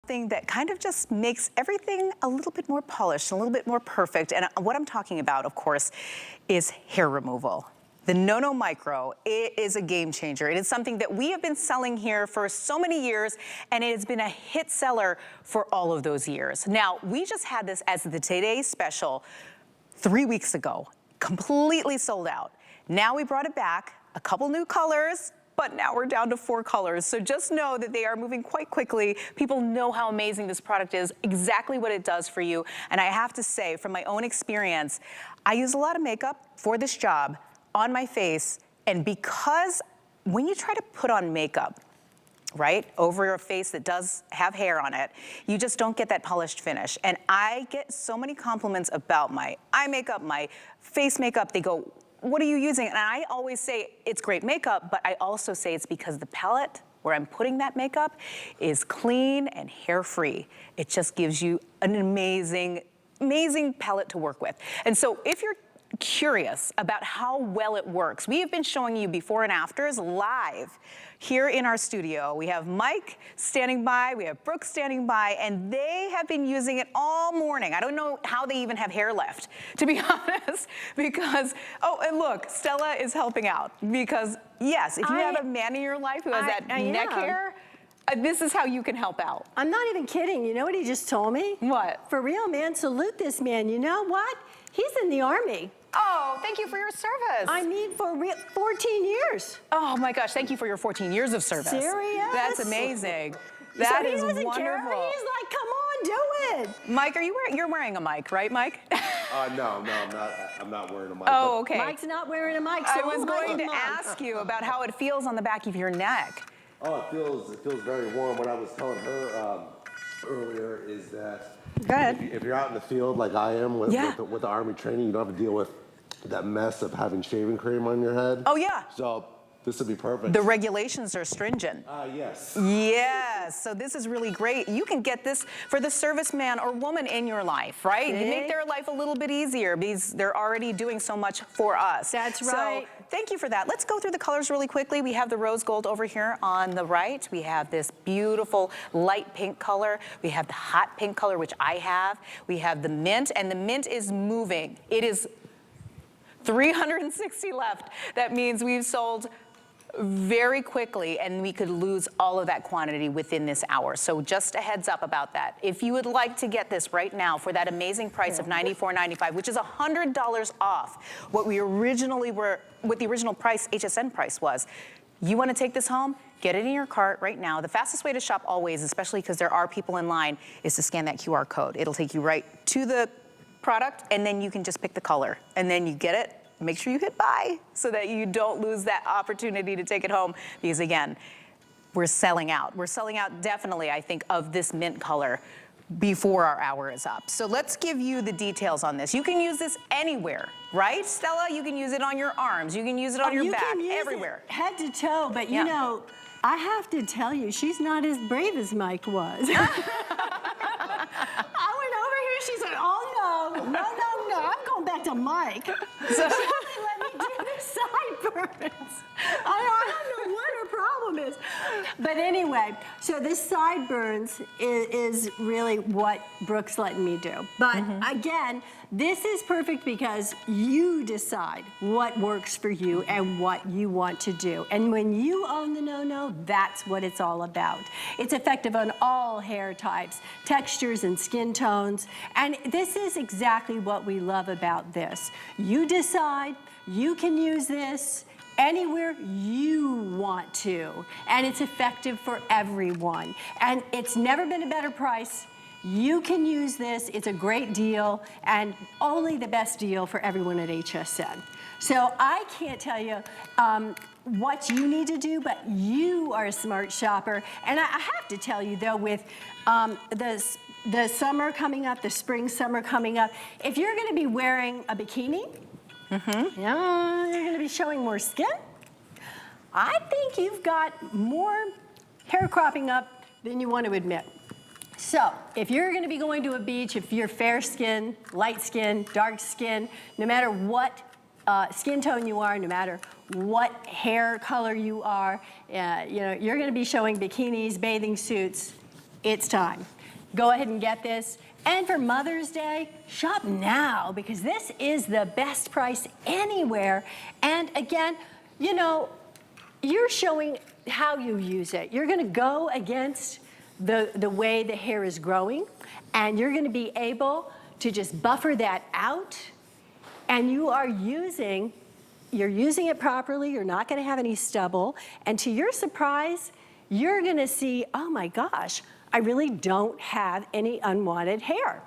something that kind of just makes everything a little bit more polished, a little bit more perfect. And what I'm talking about, of course, is hair removal. The No Micro, it is a game changer. It is something that we have been selling here for so many years, and it has been a hit seller for all of those years. Now, we just had this as the Today Special 3 weeks ago, completely sold out. Now we brought it back, a couple new colors, but now we're down to 4 colors. So just know that they are moving quite quickly. People know how amazing this product is, exactly what it does for you. And I have to say, from my own experience, I use a lot of makeup for this job on my face, and because when you try to put on makeup, right, over a face that does have hair on it, you just don't get that polished finish. And I get so many compliments about my eye makeup, my face makeup. They go, what are you using? And I always say it's great makeup, but I also say it's because the palette where I'm putting that makeup is clean and hair-free. It just gives you an amazing, amazing palette to work with. And so if you're curious about how well it works, we have been showing you before and afters live here in our studio. We have Mike standing by, we have Brooke standing by, and they have been using it all morning. I don't know how they even have hair left, to be honest, because, oh, and look, Stella is helping out, because yes, if you have a man in your life who has that neck hair, this is how you can help out. I'm not even kidding. You know what he just told me? What? For real, man, salute this man. You know what? He's in the Army. Oh, thank you for your service. I mean, for 14 years. Oh my gosh, thank you for your 14 years of service. Serious? That's amazing. That is wonderful. Care. He's like, come on, do it. Mike, you're wearing a mic, right, Mike? No, I'm not wearing a mic. Oh, okay. Mike's not wearing a mic, so I was going to ask you about how it feels on the back of your neck. Oh, it feels very warm. What I was telling her earlier is that Go ahead. if you're out in the field like I am with the Army training, you don't have to deal with that mess of having shaving cream on your head. Oh, yeah. So this would be perfect. The regulations are stringent. Yes. Yes, so this is really great. You can get this for the serviceman or woman in your life, right? You make their life a little bit easier because they're already doing so much for us. That's right. So thank you for that. Let's go through the colors really quickly. We have the rose gold over here on the right. We have this beautiful light pink color. We have the hot pink color, which I have. We have the mint, and the mint is moving. It is 360 left. That means we've sold very quickly, and we could lose all of that quantity within this hour. So just a heads up about that. If you would like to get this right now for that amazing price of $94.95, which is $100 off what the original price, HSN price was, you want to take this home? Get it in your cart right now. The fastest way to shop always, especially because there are people in line, is to scan that QR code. It'll take you right to the product, and then you can just pick the color, and then you get it. Make sure you hit buy so that you don't lose that opportunity to take it home, because again, we're selling out. We're selling out definitely, I think, of this mint color before our hour is up. So let's give you the details on this. You can use this anywhere, right, Stella? You can use it on your arms. You can use it on your back, everywhere. Head to toe, but you know, I have to tell you, she's not as brave as Mike was. I went over here, she said, oh no, I'm going back to Mike. So she only let me do the sideburns. I don't know what her problem is. But anyway, so this sideburns is really what Brooke's letting me do. But again, this is perfect because you decide what works for you and what you want to do. And when you own the no-no, that's what it's all about. It's effective on all hair types, textures, and skin tones. And this is exactly what we love about this. You decide, you can use this anywhere you want to. And it's effective for everyone. And it's never been a better price. You can use this, it's a great deal, and only the best deal for everyone at HSN. So I can't tell you what you need to do, but you are a smart shopper. And I have to tell you though, with the summer coming up, the spring, summer coming up, if you're gonna be wearing a bikini, you're gonna be showing more skin, I think you've got more hair cropping up than you want to admit. So, if you're gonna be going to a beach, if you're fair skin, light skin, dark skin, no matter what skin tone you are, no matter what hair color you are, you know, you're gonna be showing bikinis, bathing suits, it's time. go ahead and get this. And for Mother's Day, shop now, because this is the best price anywhere. And again, you know, you're showing how you use it. You're gonna go against the way the hair is growing, and you're gonna be able to just buffer that out, and you're using it properly. You're not gonna have any stubble, and to your surprise, you're gonna see, oh my gosh, I really don't have any unwanted hair.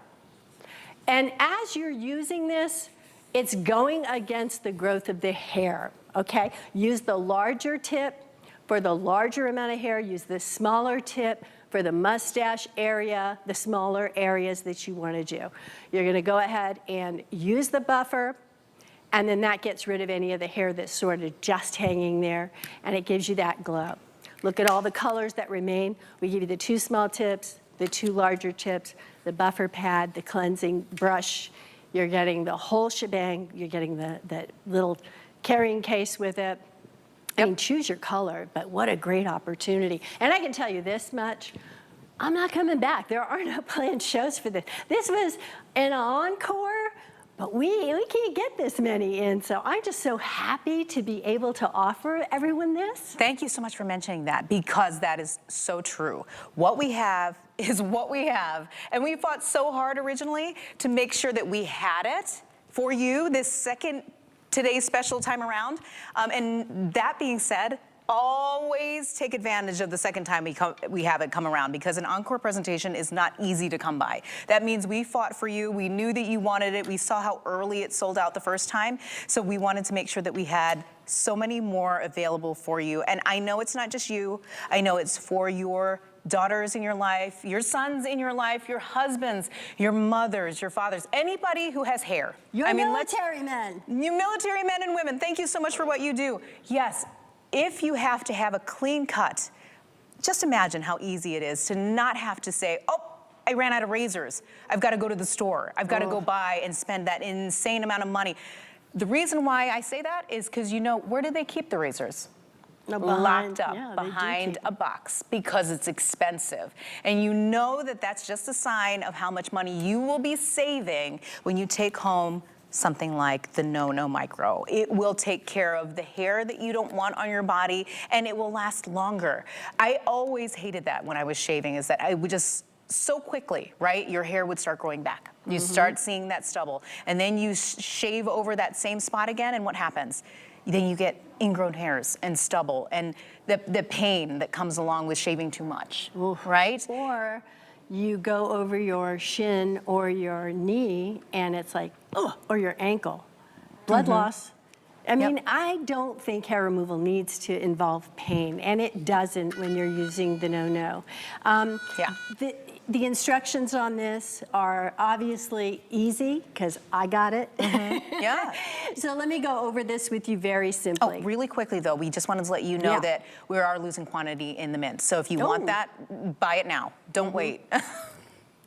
And as you're using this, it's going against the growth of the hair, okay? Use the larger tip for the larger amount of hair. Use the smaller tip for the mustache area, the smaller areas that you want to do. You're going to go ahead and use the buffer, and then that gets rid of any of the hair that's sort of just hanging there, and it gives you that glow. Look at all the colors that remain. We give you the 2 small tips, the 2 larger tips, the buffer pad, the cleansing brush. You're getting the whole shebang. You're getting the little carrying case with it. I mean, choose your color, but what a great opportunity. And I can tell you this much, I'm not coming back. There are no planned shows for this. This was an encore, but we can't get this many in, so I'm just so happy to be able to offer everyone this. Thank you so much for mentioning that, because that is so true. What we have is what we have, and we fought so hard originally to make sure that we had it for you this today's special time around. And that being said, always take advantage of the second time we have it come around, because an encore presentation is not easy to come by. That means we fought for you. We knew that you wanted it. We saw how early it sold out the first time. So we wanted to make sure that we had so many more available for you. And I know it's not just you. I know it's for your daughters in your life, your sons in your life, your husbands, your mothers, your fathers, anybody who has hair. Your military men. You military men and women, thank you so much for what you do. Yes, if you have to have a clean cut, just imagine how easy it is to not have to say, oh, I ran out of razors. I've got to go to the store. I've got to go buy and spend that insane amount of money. The reason why I say that is because, you know, where do they keep the razors? Locked up behind a box, because it's expensive. And you know that that's just a sign of how much money you will be saving when you take home something like the No Micro. It will take care of the hair that you don't want on your body, and it will last longer. I always hated that when I was shaving, is that I would just so quickly, right, your hair would start growing back. You start seeing that stubble, and then you shave over that same spot again, and what happens? Then you get ingrown hairs and stubble and the pain that comes along with shaving too much, right? Or you go over your shin or your knee and it's like, oh, or your ankle. Blood loss. I mean, I don't think hair removal needs to involve pain, and it doesn't when you're using the No. The instructions on this are obviously easy, because I got it. So let me go over this with you very simply. Oh, really quickly though, we just wanted to let you know that we are losing quantity in the mint. So if you want that, buy it now. Don't wait.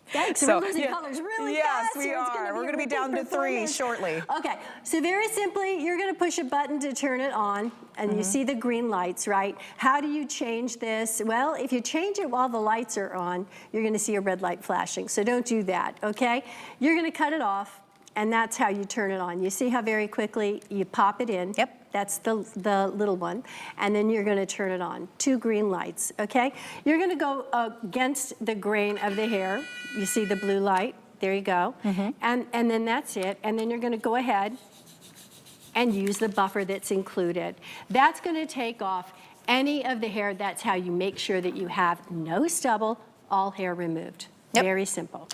Thanks, so we're losing colors really fast. Yes, we are. We're going to be down to 3 shortly. Okay, so very simply, you're going to push a button to turn it on, and you see the green lights, right? How do you change this? Well, if you change it while the lights are on, you're going to see a red light flashing, so don't do that, okay? You're going to cut it off, and that's how you turn it on. You see how very quickly you pop it in? Yep. That's the little one. And then you're gonna turn it on. 2 green lights, okay? You're gonna go against the grain of the hair. You see the blue light, there you go. And then that's it. And then you're gonna go ahead and use the buffer that's included. That's gonna take off any of the hair. That's how you make sure that you have no stubble, all hair removed. Very simple.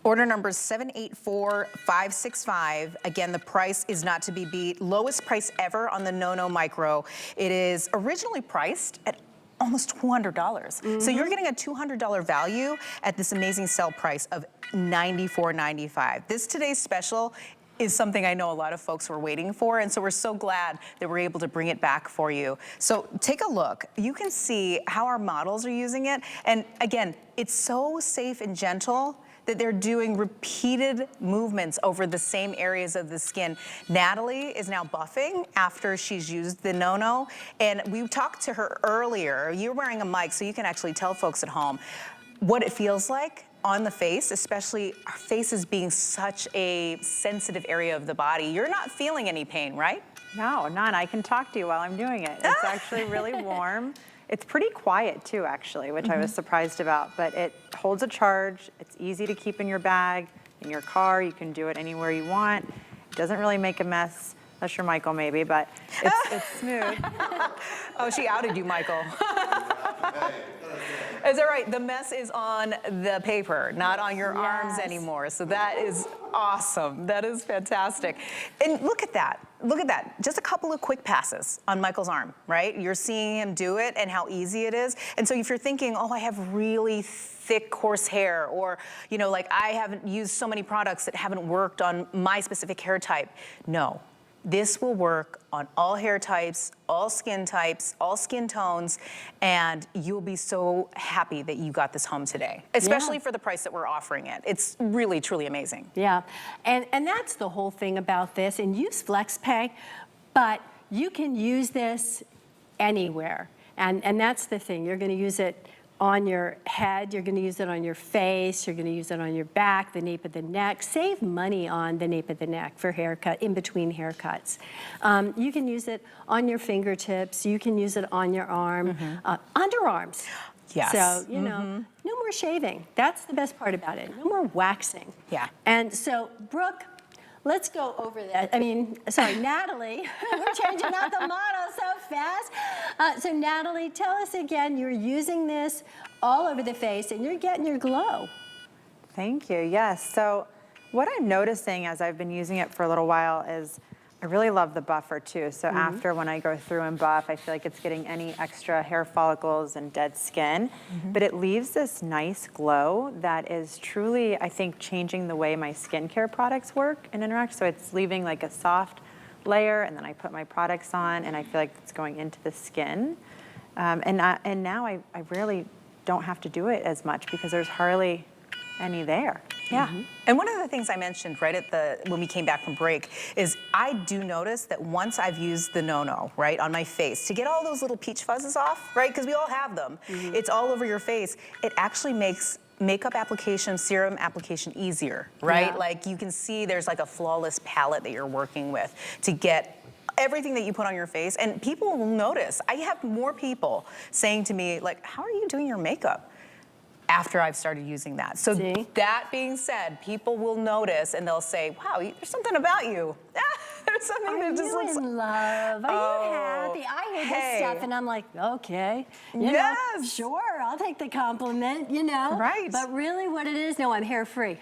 Order number 784565. Again, the price is not to be beat. Lowest price ever on the No Micro. It is originally priced at almost $200. So you're getting a $200 value at this amazing sale price of $94.95. This today's special is something I know a lot of folks were waiting for, and so we're so glad that we're able to bring it back for you. So take a look. You can see how our models are using it, and again, it's so safe and gentle that they're doing repeated movements over the same areas of the skin. Natalie is now buffing after she's used the No, and we talked to her earlier. You're wearing a mic, so you can actually tell folks at home what it feels like on the face, especially our faces being such a sensitive area of the body, you're not feeling any pain, right? No, none. I can talk to you while I'm doing it. It's actually really warm. It's pretty quiet too, actually, which I was surprised about, but it holds a charge. It's easy to keep in your bag, in your car. You can do it anywhere you want. It doesn't really make a mess, unless you're Michael maybe, but it's smooth. Oh, she outed you, Michael. Is that right? The mess is on the paper, not on your arms anymore. So that is awesome. That is fantastic. And look at that. Look at that. Just a couple of quick passes on Michael's arm, right? You're seeing him do it and how easy it is. And so if you're thinking, oh, I have really thick, coarse hair, or, you know, like I haven't used so many products that haven't worked on my specific hair type. No. This will work on all hair types, all skin tones, and you'll be so happy that you got this home today, especially for the price that we're offering it. It's really, truly amazing. Yeah, and that's the whole thing about this, and use FlexPay, but you can use this anywhere, and that's the thing. You're gonna use it on your head, you're gonna use it on your face, you're gonna use it on your back, the nape of the neck. Save money on the nape of the neck for haircut, in between haircuts. You can use it on your fingertips, you can use it on your arm, underarms. Yes. So, you know, no more shaving. That's the best part about it. No more waxing. Yeah. And so, Brooke, let's go over that. I mean, sorry, Natalie. We're changing out the motto so fast. So Natalie, tell us again, you're using this all over the face and you're getting your glow. Thank you, yes. So what I'm noticing as I've been using it for a little while is I really love the buffer too. So after when I go through and buff, I feel like it's getting any extra hair follicles and dead skin, but it leaves this nice glow that is truly, I think, changing the way my skincare products work and interact. So it's leaving like a soft layer, and then I put my products on and I feel like it's going into the skin. And now I really don't have to do it as much because there's hardly any there. Yeah. And one of the things I mentioned right at when we came back from break is I do notice that once I've used the no-no, right, on my face, to get all those little peach fuzzes off, right, because we all have them, it's all over your face, it actually makes makeup application, serum application easier, right? Like you can see there's like a flawless palette that you're working with to get everything that you put on your face, and people will notice. I have more people saying to me, like, how are you doing your makeup? After I've started using that. So that being said, people will notice and they'll say, wow, there's something about you. There's something that just looks... Are you in love? Are you happy? I hear this stuff and I'm like, okay. You know, sure, I'll take the compliment, you know. Right. But really what it is, no, I'm hair free.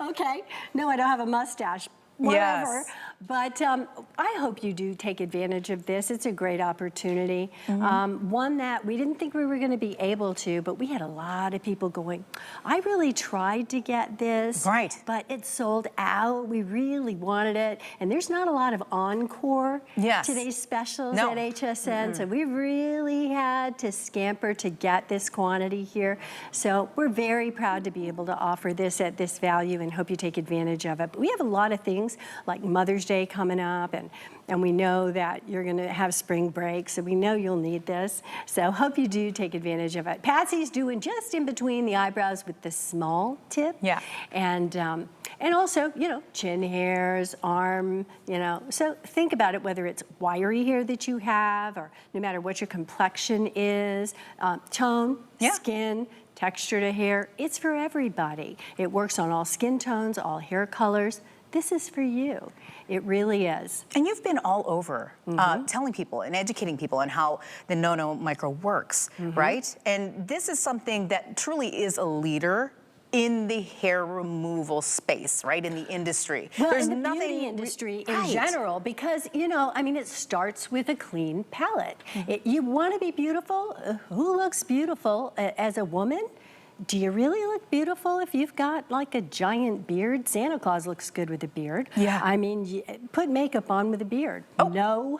Okay. No, I don't have a mustache. Whatever. But I hope you do take advantage of this. It's a great opportunity. One that we didn't think we were going to be able to, but we had a lot of people going, I really tried to get this, but it sold out. We really wanted it. And there's not a lot of encore today's specials at HSN, so we really had to scamper to get this quantity here. So we're very proud to be able to offer this at this value and hope you take advantage of it. But we have a lot of things like Mother's Day coming up, and we know that you're going to have spring break, so we know you'll need this. So hope you do take advantage of it. Patsy's doing just in between the eyebrows with the small tip. And also, you know, chin hairs, arm, you know. So think about it, whether it's wiry hair that you have, or no matter what your complexion is, tone, skin, texture to hair, it's for everybody. It works on all skin tones, all hair colors. This is for you. It really is. And you've been all over telling people and educating people on how the no-no micro works, right? And this is something that truly is a leader in the hair removal space, right, in the industry. Well, there's in the nothing beauty industry in general, because, you know, I mean, it starts with a clean palette. You want to be beautiful? Who looks beautiful as a woman? Do you really look beautiful if you've got like a giant beard? Santa Claus looks good with a beard. I mean, put makeup on with a beard. No.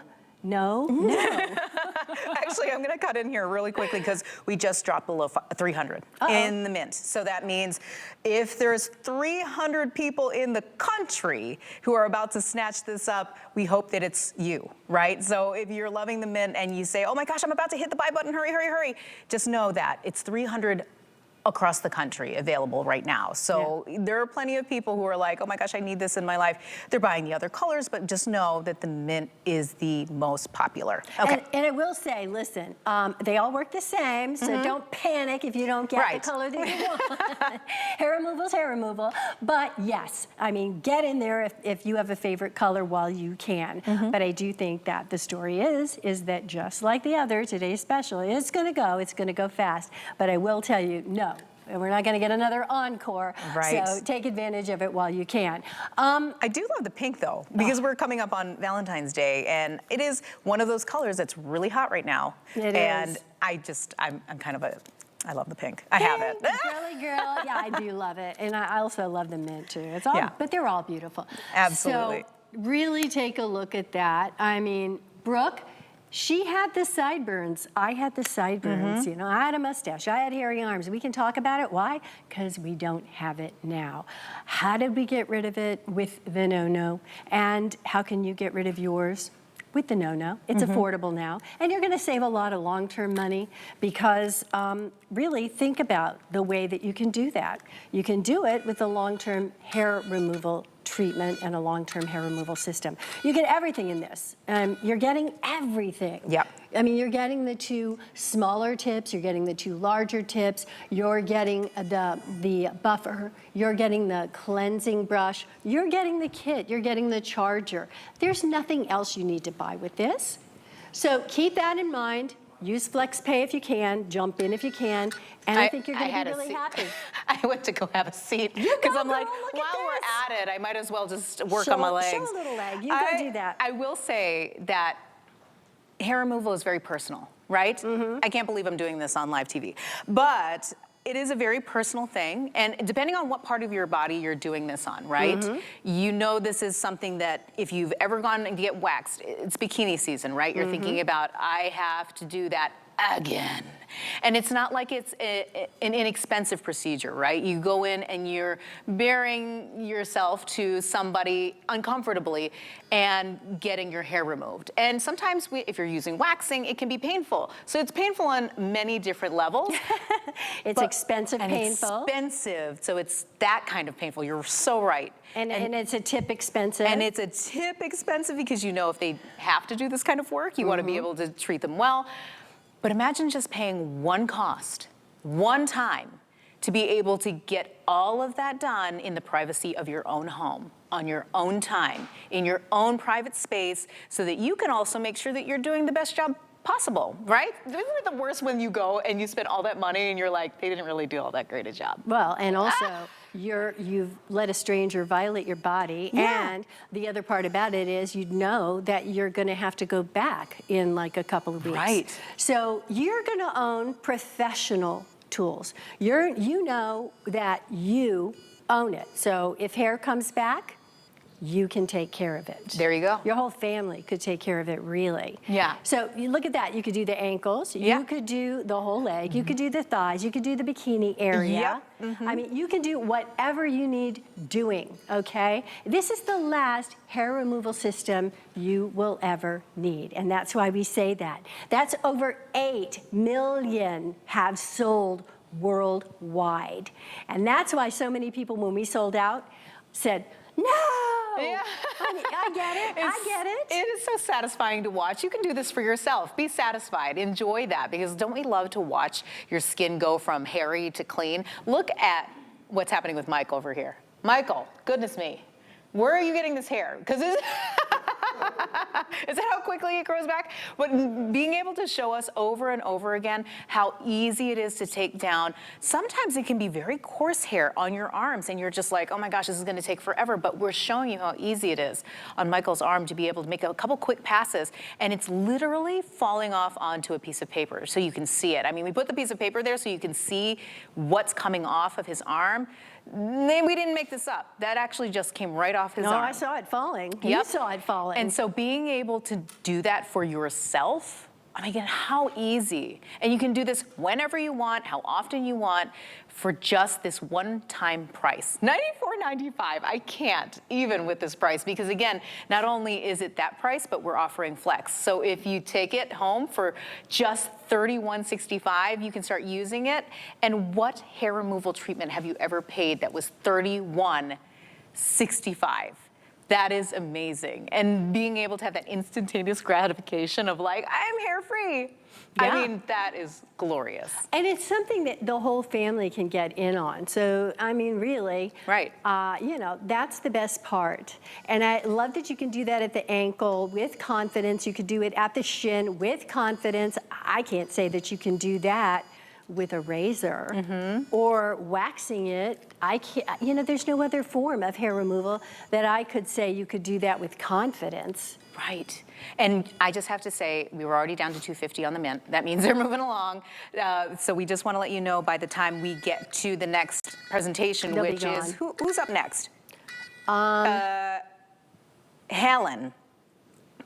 Actually, I'm going to cut in here really quickly because we just dropped below 300 in the mint. So that means if there's 300 people in the country who are about to snatch this up, we hope that it's you, right? So if you're loving the mint and you say, oh my gosh, I'm about to hit the buy button, hurry, hurry, hurry, just know that it's 300 across the country available right now. So there are plenty of people who are like, oh my gosh, I need this in my life. They're buying the other colors, but just know that the mint is the most popular. Okay. And I will say, listen, they all work the same, so don't panic if you don't get the color that you want. Hair removal is hair removal. But yes, I mean, get in there if you have a favorite color while you can. But I do think that the story is that just like the other, today's special, it's gonna go fast. But I will tell you, no. We're not going to get another encore, so take advantage of it while you can. I do love the pink though, because we're coming up on Valentine's Day, and it is one of those colors that's really hot right now. It and is. I'm kind of I love the pink. I have it. Girly girl, yeah, I do love it, and I also love the mint too. It's all, but they're all beautiful. Absolutely. So really take a look at that. I mean, Brooke. She had the sideburns. I had the sideburns. You know, I had a mustache. I had hairy arms. We can talk about it. Why? Because we don't have it now. How did we get rid of it with the no-no? And how can you get rid of yours with the no-no? It's affordable now. And you're going to save a lot of long-term money because really think about the way that you can do that. You can do it with a long-term hair removal treatment and a long-term hair removal system. You get everything in this. You're getting everything. Yep. I mean, you're getting the 2 smaller tips, you're getting the 2 larger tips, you're getting the buffer, you're getting the cleansing brush, you're getting the kit, you're getting the charger. There's nothing else you need to buy with this. So keep that in mind. Use FlexPay if you can, jump in if you can, and I think you're going to be really happy. I went to go have a seat because I'm like, while we're at it, I might as well just work on my legs. Show a little leg. You go do that. I will say that hair removal is very personal, right? I can't believe I'm doing this on live TV, but it is a very personal thing, and depending on what part of your body you're doing this on, right? You know this is something that if you've ever gone to get waxed, it's bikini season, right? You're thinking about, I have to do that again. And it's not like it's an inexpensive procedure, right? You go in and you're bearing yourself to somebody uncomfortably and getting your hair removed. And sometimes if you're using waxing, it can be painful. So it's painful on many different levels. It's expensive, painful. Expensive, so it's that kind of painful. You're so right. And it's a tip expensive. And it's a tip expensive because you know if they have to do this kind of work, you want to be able to treat them well. But imagine just paying one cost, one time, to be able to get all of that done in the privacy of your own home, on your own time, in your own private space, so that you can also make sure that you're doing the best job possible, right? Isn't it the worst when you go and you spend all that money and you're like, they didn't really do all that great a job? Well, and also, you've let a stranger violate your body, and the other part about it is you know that you're going to have to go back in like a couple of weeks. Right. So you're going to own professional tools. You know that you own it. So if hair comes back, you can take care of it. There you go. Your whole family could take care of it, really. Yeah. So you look at that. You could do the ankles. You could do the whole leg. You could do the thighs. You could do the bikini area. I mean, you can do whatever you need doing, okay? This is the last hair removal system you will ever need, and that's why we say that. That's over 8 million have sold worldwide. And that's why so many people, when we sold out, said, no! Yeah. I get it. I get it. It is so satisfying to watch. You can do this for yourself. Be satisfied. Enjoy that, because don't we love to watch your skin go from hairy to clean? Look at what's happening with Mike over here. Michael, goodness me. Where are you getting this hair? Because is that how quickly it grows back? But being able to show us over and over again how easy it is to take down. Sometimes it can be very coarse hair on your arms and you're just like, oh my gosh, this is gonna take forever. But we're showing you how easy it is on Michael's arm to be able to make a couple quick passes, and it's literally falling off onto a piece of paper so you can see it. I mean, we put the piece of paper there so you can see what's coming off of his arm. We didn't make this up. That actually just came right off his arm. No, I saw it falling. You saw it falling. And so being able to do that for yourself, I mean, again, how easy. And you can do this whenever you want, how often you want, for just this one-time price. $94.95. I can't even with this price because, again, not only is it that price, but we're offering flex. So if you take it home for just $31.65, you can start using it. And what hair removal treatment have you ever paid that was $31.65? That is amazing. And being able to have that instantaneous gratification of like, I'm hair free. Yeah. I mean, that is glorious. And it's something that the whole family can get in on. So, I mean, really, Right. You know, that's the best part. And I love that you can do that at the ankle with confidence. You could do it at the shin with confidence. I can't say that you can do that with a razor or waxing it. I can't, you know, there's no other form of hair removal that I could say you could do that with confidence. Right. And I just have to say, we were already down to 250 on the mint. That means they're moving along. So we just want to let you know by the time we get to the next presentation, They'll be which is, gone. who's up next? Helen.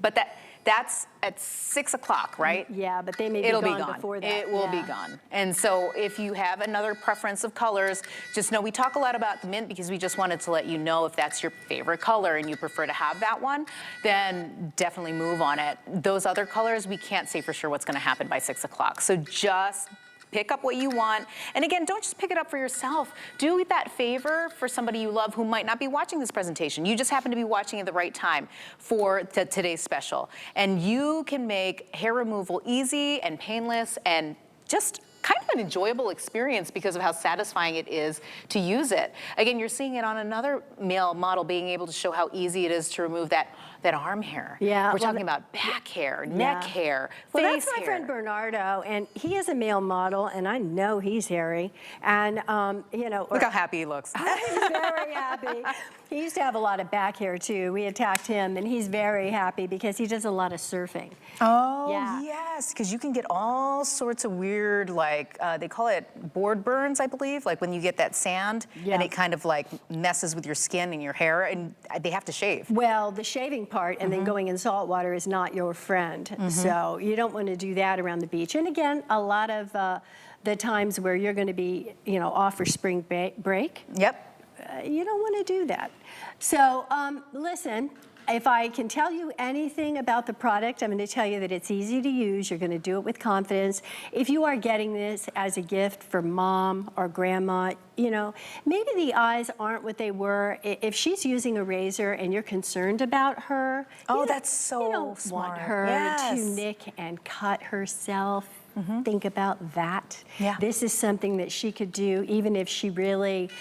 But that's at 6 o'clock, right? Yeah, but they may be It'll gone, be gone. before that. It will be Yeah. gone. And so if you have another preference of colors, just know we talk a lot about the mint because we just wanted to let you know if that's your favorite color and you prefer to have that one, then definitely move on it. Those other colors, we can't say for sure what's going to happen by 6 o'clock. So just pick up what you want. And again, don't just pick it up for yourself. Do that favor for somebody you love who might not be watching this presentation. You just happen to be watching at the right time for today's special. And you can make hair removal easy and painless and just kind of an enjoyable experience because of how satisfying it is to use it. Again, you're seeing it on another male model being able to show how easy it is to remove that arm hair. Yeah, We're well, talking about back hair, neck hair, Well, face that's my hair. friend Bernardo, and he is a male model, and I know he's hairy. And, you know. Look how happy he looks. He's very happy. He used to have a lot of back hair, too. We attacked him, and he's very happy because he does a lot of surfing. Oh, Yeah. yes, because you can get all sorts of weird, like, they call it board burns, I believe, like when you get that sand Yeah. and it kind of like messes with your skin and your hair, and they have to shave. Well, the shaving part and then going in salt water is not your friend. So you don't want to do that around the beach. And again, a lot of the times where you're going to be, you know, off for spring break, Yep. you don't want to do that. So listen, if I can tell you anything about the product, I'm going to tell you that it's easy to use. You're going to do it with confidence. If you are getting this as a gift for mom or grandma, you know, maybe the eyes aren't what they were. If she's using a razor and you're concerned about her, That's so you don't smart. want her Yes. to nick and cut herself. Think about that. Yeah. This is something that she could do even if she really,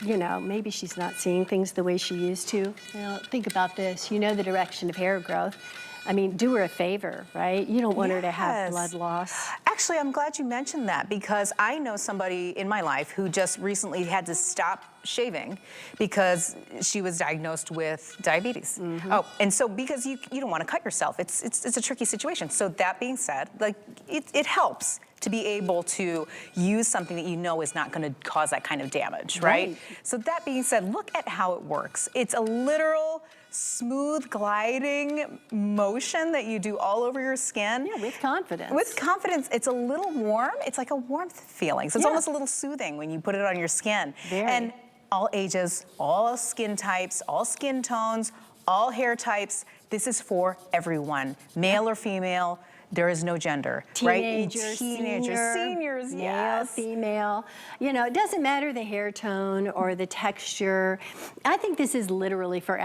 you know, maybe she's not seeing things the way she used to. You know, think about this. You know the direction of hair growth. I mean, do her a favor, right? You don't want her to have Yes. blood loss. Actually, I'm glad you mentioned that because I know somebody in my life who just recently had to stop shaving because she was diagnosed with diabetes. Oh, and so because you don't want to cut yourself, it's a tricky situation. So that being said, like it helps to be able to use something that you know is not going to cause that kind of damage, right? Right. So that being said, look at how it works. It's a literal smooth gliding motion that you do all over your skin. Yeah, with confidence. With confidence, it's a little warm. It's like a warmth feeling. So it's Yeah. almost a little soothing when you put it on your skin. Very. And all ages, all skin types, all skin tones, all hair types. This is for everyone, male or female. There is no gender, right? Teenagers, Seniors, male, yes. female. You know, it doesn't matter the hair tone or the texture. I think this is literally for